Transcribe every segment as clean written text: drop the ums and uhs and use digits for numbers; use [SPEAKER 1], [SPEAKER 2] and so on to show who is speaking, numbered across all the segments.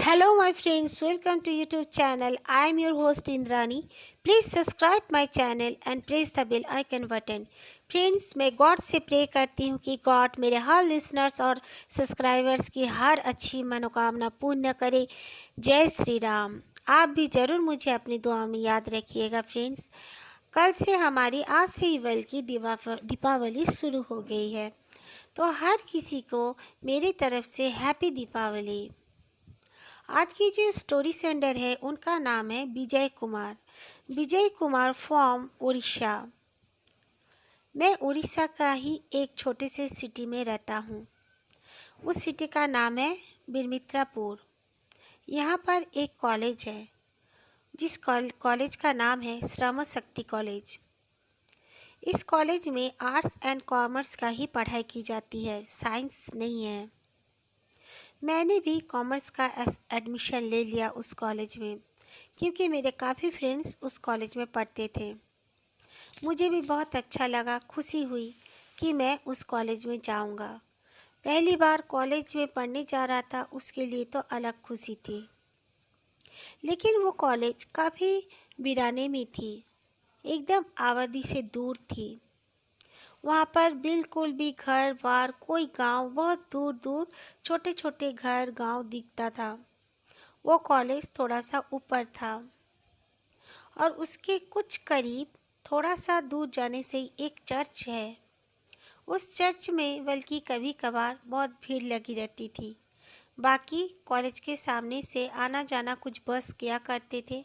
[SPEAKER 1] Hello, my friends. Welcome to YouTube channel. I am your host Indrani. Please subscribe my channel and press the bell icon button. Friends, मैं God से pray करती हूँ कि God मेरे हर listeners और subscribers की हर अच्छी मनोकामना पूर्ण करे। जय श्री राम। आप भी ज़रूर मुझे अपनी दुआ में याद रखिएगा। फ्रेंड्स, कल से हमारी आज से ही बल्कि दीपावली शुरू हो गई है, तो हर किसी को मेरी तरफ से हैप्पी दीपावली। आज की जो स्टोरी सेंडर है उनका नाम है विजय कुमार। विजय कुमार फ्रॉम उड़ीसा। मैं उड़ीसा का ही एक छोटे से सिटी में रहता हूँ। उस सिटी का नाम है बिरमित्रापुर। यहाँ पर एक कॉलेज है जिस कॉलेज का नाम है श्रम शक्ति कॉलेज। इस कॉलेज में आर्ट्स एंड कॉमर्स का ही पढ़ाई की जाती है, साइंस नहीं है। मैंने भी कॉमर्स का एडमिशन ले लिया उस कॉलेज में, क्योंकि मेरे काफ़ी फ्रेंड्स उस कॉलेज में पढ़ते थे। मुझे भी बहुत अच्छा लगा, खुशी हुई कि मैं उस कॉलेज में जाऊंगा। पहली बार कॉलेज में पढ़ने जा रहा था, उसके लिए तो अलग खुशी थी। लेकिन वो कॉलेज काफ़ी वीराने में थी, एकदम आबादी से दूर थी। वहाँ पर बिल्कुल भी घर बार कोई गांव, बहुत दूर दूर छोटे छोटे घर गांव दिखता था। वो कॉलेज थोड़ा सा ऊपर था और उसके कुछ करीब थोड़ा सा दूर जाने से ही एक चर्च है। उस चर्च में बल्कि कभी कभार बहुत भीड़ लगी रहती थी। बाकी कॉलेज के सामने से आना जाना कुछ बस किया करते थे,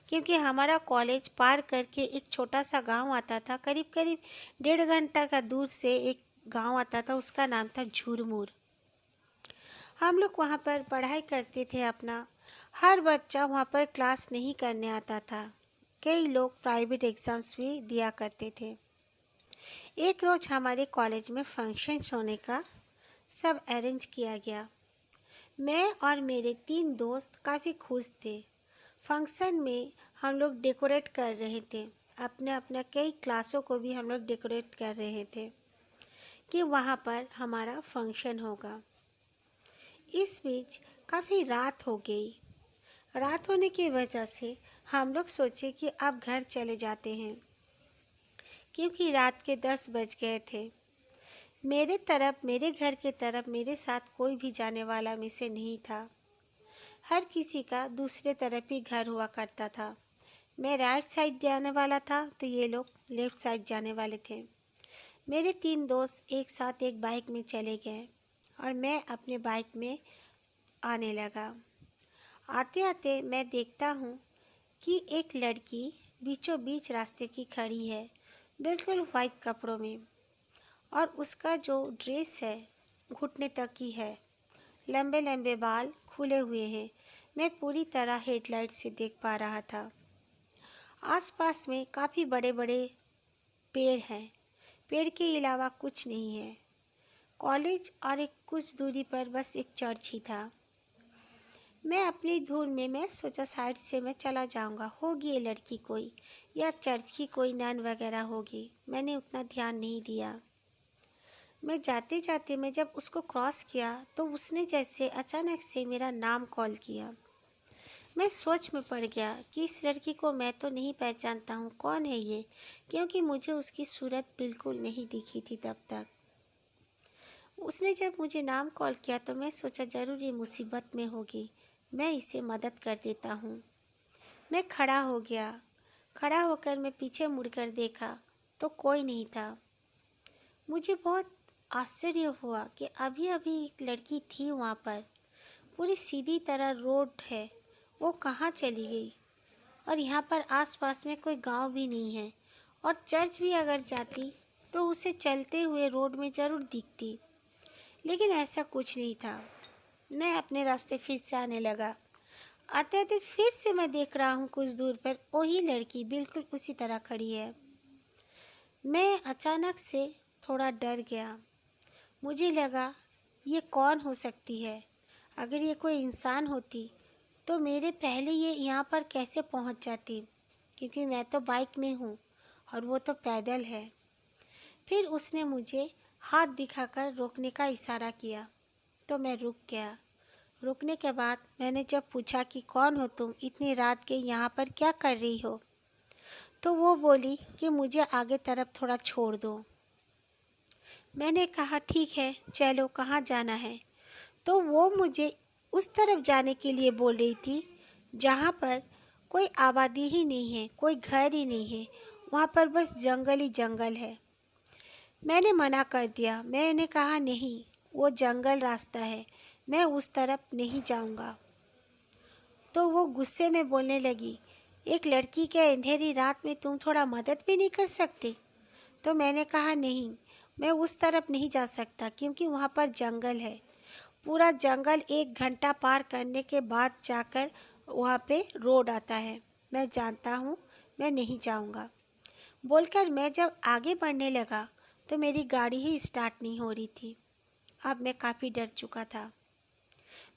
[SPEAKER 1] क्योंकि हमारा कॉलेज पार करके एक छोटा सा गांव आता था। करीब करीब 1.5 घंटा का दूर से एक गांव आता था, उसका नाम था झुरमुर। हम लोग वहाँ पर पढ़ाई करते थे अपना। हर बच्चा वहाँ पर क्लास नहीं करने आता था। कई लोग प्राइवेट एग्ज़ाम्स भी दिया करते थे। एक रोज़ हमारे कॉलेज में फंक्शंस होने का सब अरेंज किया गया। मैं और मेरे 3 दोस्त काफ़ी खुश थे। फंक्शन में हम लोग डेकोरेट कर रहे थे, अपने अपने कई क्लासों को भी हम लोग डेकोरेट कर रहे थे कि वहाँ पर हमारा फंक्शन होगा। इस बीच काफ़ी रात हो गई। रात होने की वजह से हम लोग सोचे कि अब घर चले जाते हैं, क्योंकि रात के 10 बज गए थे। मेरे घर के तरफ मेरे साथ कोई भी जाने वाला में से नहीं था। हर किसी का दूसरे तरफ ही घर हुआ करता था। मैं राइट साइड जाने वाला था तो ये लोग लेफ़्ट साइड जाने वाले थे। मेरे 3 दोस्त एक साथ एक बाइक में चले गए और मैं अपने बाइक में आने लगा। आते आते मैं देखता हूँ कि एक लड़की बीचों बीच रास्ते की खड़ी है, बिल्कुल वाइट कपड़ों में, और उसका जो ड्रेस है घुटने तक ही है। लंबे लंबे बाल खुले हुए हैं। मैं पूरी तरह हेडलाइट से देख पा रहा था। आसपास में काफ़ी बड़े बड़े पेड़ हैं। पेड़ के अलावा कुछ नहीं है। कॉलेज और एक कुछ दूरी पर बस एक चर्च ही था। मैं अपनी धुन में मैं सोचा साइड से मैं चला जाऊंगा, होगी ये लड़की कोई, या चर्च की कोई नन वगैरह होगी। मैंने उतना ध्यान नहीं दिया। मैं जाते जाते मैं जब उसको क्रॉस किया तो उसने जैसे अचानक से मेरा नाम कॉल किया। मैं सोच में पड़ गया कि इस लड़की को मैं तो नहीं पहचानता हूँ, कौन है ये, क्योंकि मुझे उसकी सूरत बिल्कुल नहीं दिखी थी तब तक। उसने जब मुझे नाम कॉल किया तो मैं सोचा ज़रूर ये मुसीबत में होगी, मैं इसे मदद कर देता हूँ। मैं खड़ा हो गया। खड़ा होकर मैं पीछे मुड़कर देखा तो कोई नहीं था। मुझे बहुत आश्चर्य हुआ कि अभी अभी एक लड़की थी वहाँ पर, पूरी सीधी तरह रोड है, वो कहाँ चली गई। और यहाँ पर आसपास में कोई गांव भी नहीं है, और चर्च भी अगर जाती तो उसे चलते हुए रोड में ज़रूर दिखती, लेकिन ऐसा कुछ नहीं था। मैं अपने रास्ते फिर से आने लगा। आते आते फिर से मैं देख रहा हूँ कुछ दूर पर वही लड़की बिल्कुल उसी तरह खड़ी है। मैं अचानक से थोड़ा डर गया। मुझे लगा ये कौन हो सकती है। अगर ये कोई इंसान होती तो मेरे पहले ये यहाँ पर कैसे पहुँच जाती, क्योंकि मैं तो बाइक में हूँ और वो तो पैदल है। फिर उसने मुझे हाथ दिखाकर रोकने का इशारा किया तो मैं रुक गया। रुकने के बाद मैंने जब पूछा कि कौन हो तुम, इतनी रात के यहाँ पर क्या कर रही हो, तो वो बोली कि मुझे आगे तरफ थोड़ा छोड़ दो। मैंने कहा ठीक है चलो, कहाँ जाना है। तो वो मुझे उस तरफ जाने के लिए बोल रही थी जहाँ पर कोई आबादी ही नहीं है, कोई घर ही नहीं है, वहाँ पर बस जंगल ही जंगल है। मैंने मना कर दिया। मैंने कहा नहीं, वो जंगल रास्ता है, मैं उस तरफ नहीं जाऊँगा। तो वो गुस्से में बोलने लगी, एक लड़की के अंधेरी रात में तुम थोड़ा मदद भी नहीं कर सकते। तो मैंने कहा नहीं, मैं उस तरफ नहीं जा सकता क्योंकि वहाँ पर जंगल है। पूरा जंगल 1 घंटा पार करने के बाद जाकर वहाँ पे रोड आता है। मैं जानता हूँ, मैं नहीं जाऊँगा। बोलकर मैं जब आगे बढ़ने लगा तो मेरी गाड़ी ही स्टार्ट नहीं हो रही थी। अब मैं काफ़ी डर चुका था।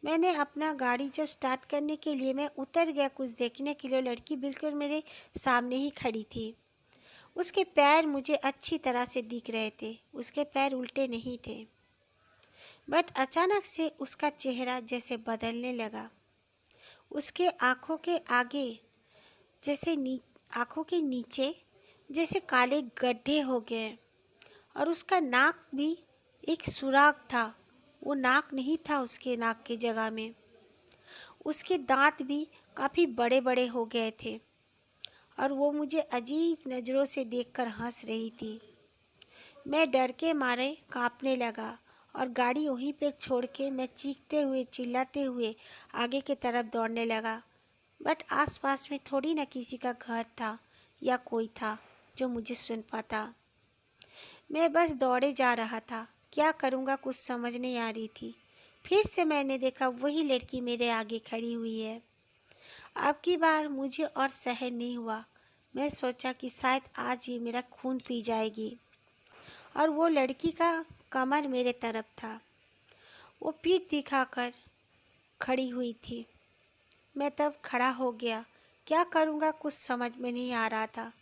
[SPEAKER 1] मैंने अपना गाड़ी जब स्टार्ट करने के लिए मैं उतर गया कुछ देखने के लिए, लड़की बिल्कुल मेरे सामने ही खड़ी थी। उसके पैर मुझे अच्छी तरह से दिख रहे थे, उसके पैर उल्टे नहीं थे। बट अचानक से उसका चेहरा जैसे बदलने लगा। उसके आँखों के आगे जैसे आँखों के नीचे जैसे काले गड्ढे हो गए और उसका नाक भी एक सुराख था। वो नाक नहीं था उसके नाक की जगह में। उसके दांत भी काफ़ी बड़े बड़े हो गए थे और वो मुझे अजीब नज़रों से देखकर हंस रही थी। मैं डर के मारे कांपने लगा और गाड़ी वहीं पे छोड़ के मैं चीखते हुए चिल्लाते हुए आगे की तरफ दौड़ने लगा। बट आसपास में थोड़ी ना किसी का घर था या कोई था जो मुझे सुन पाता। मैं बस दौड़े जा रहा था, क्या करूँगा कुछ समझ नहीं आ रही थी। फिर से मैंने देखा वही लड़की मेरे आगे खड़ी हुई है। अब की बार मुझे और सहन नहीं हुआ। मैं सोचा कि शायद आज ये मेरा खून पी जाएगी। और वो लड़की का कमर मेरे तरफ था। वो पीठ दिखाकर खड़ी हुई थी। मैं तब खड़ा हो गया, क्या करूँगा कुछ समझ में नहीं आ रहा था।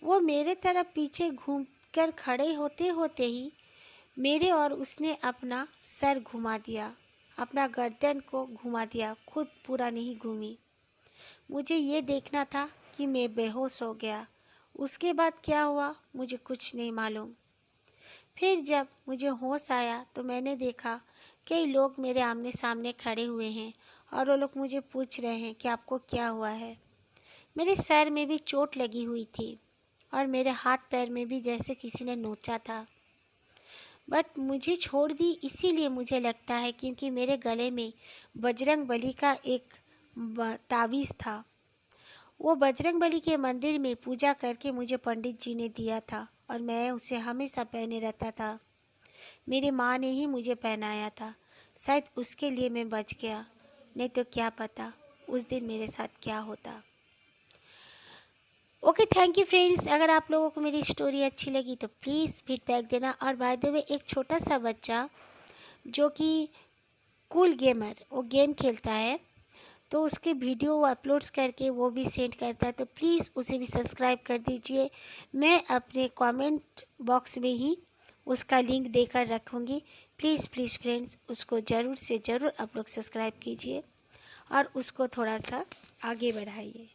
[SPEAKER 1] वो मेरे तरफ पीछे घूमकर खड़े होते होते ही मेरे और उसने अपना सर घुमा दिया, अपना गर्दन को घुमा दिया, खुद पूरा नहीं घूमी। मुझे ये देखना था कि मैं बेहोश हो गया। उसके बाद क्या हुआ मुझे कुछ नहीं मालूम। फिर जब मुझे होश आया तो मैंने देखा कई लोग मेरे आमने सामने खड़े हुए हैं और वो लोग मुझे पूछ रहे हैं कि आपको क्या हुआ है। मेरे सर में भी चोट लगी हुई थी और मेरे हाथ पैर में भी जैसे किसी ने नोचा था। बट मुझे छोड़ दी इसीलिए मुझे लगता है क्योंकि मेरे गले में बजरंग बली का एक ताबीज़ था। वो बजरंग बली के मंदिर में पूजा करके मुझे पंडित जी ने दिया था और मैं उसे हमेशा पहने रहता था। मेरी माँ ने ही मुझे पहनाया था। शायद उसके लिए मैं बच गया, नहीं तो क्या पता उस दिन मेरे साथ क्या होता। Okay, thank you friends. अगर आप लोगों को मेरी स्टोरी अच्छी लगी तो प्लीज़ फीडबैक देना। और बाय द वे, एक छोटा सा बच्चा जो कि कूल गेमर, वो गेम खेलता है तो उसके वीडियो वो अपलोड्स करके वो भी सेंड करता है, तो प्लीज़ उसे भी सब्सक्राइब कर दीजिए। मैं अपने कमेंट बॉक्स में ही उसका लिंक देकर रखूँगी। प्लीज़ प्लीज़ फ्रेंड्स, उसको ज़रूर से ज़रूर आप लोग सब्सक्राइब कीजिए और उसको थोड़ा सा आगे बढ़ाइए।